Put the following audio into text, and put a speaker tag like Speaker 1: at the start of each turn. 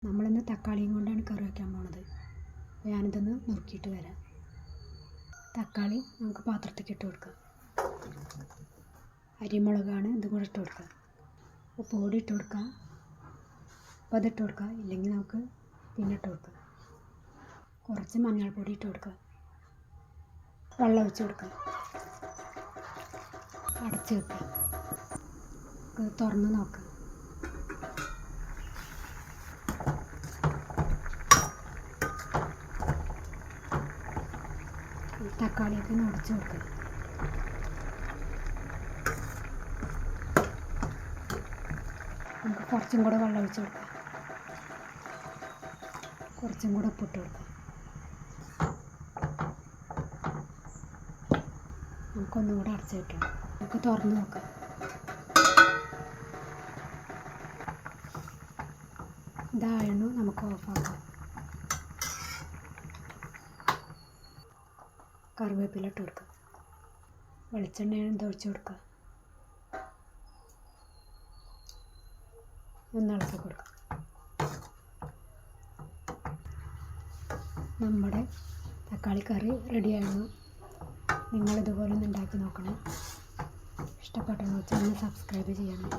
Speaker 1: നമ്മളിന്ന് തക്കാളിയും കൊണ്ടാണ് കറി വയ്ക്കാൻ പോണത്. അപ്പോൾ ഞാനിതൊന്ന് നുറുക്കിയിട്ട് വരാം. തക്കാളി നമുക്ക് പാത്രത്തേക്ക് ഇട്ട് കൊടുക്കാം. അരിമുളകാണ് ഇതും കൂടെ ഇട്ട് കൊടുക്കാം. ഉപ്പ് പൊടി ഇട്ട് കൊടുക്കാം. അപ്പോൾ അതിട്ട് കൊടുക്കാം, ഇല്ലെങ്കിൽ നമുക്ക് പിന്നെ ഇട്ട് കൊടുക്കാം. കുറച്ച് മഞ്ഞൾപ്പൊടി ഇട്ട് കൊടുക്കാം. വെള്ളം ഒഴിച്ച് കൊടുക്കാം. അടച്ച് വെക്കാം. തുറന്ന് നോക്കാം. തക്കാളിയൊക്കെ ഉടച്ച് വെക്കുക. നമുക്ക് കുറച്ചും കൂടെ വെള്ളം ഒഴിച്ച് കൊടുക്കാം. കുറച്ചും കൂടെ ഉപ്പിട്ട് കൊടുക്കാം. നമുക്കൊന്നും കൂടെ അടച്ച് വയ്ക്കാം. നമുക്ക് തുറന്ന് നോക്കാം. ഇതായിരുന്നു നമുക്ക് ഓഫാക്കാം. കറിവേപ്പില ഇട്ട് കൊടുക്കുക. വെളിച്ചെണ്ണയാണ് ഒഴിച്ച് കൊടുക്കുക. ഒന്ന് ഇളക്കി കൊടുക്കുക. നമ്മുടെ തക്കാളി കറി റെഡിയായിരുന്നു. നിങ്ങളിതുപോലെ ഒന്ന് ഉണ്ടാക്കി നോക്കണം. ഇഷ്ടപ്പെട്ടെന്ന് വെച്ചാൽ ഒന്ന് സബ്സ്ക്രൈബ് ചെയ്യണം.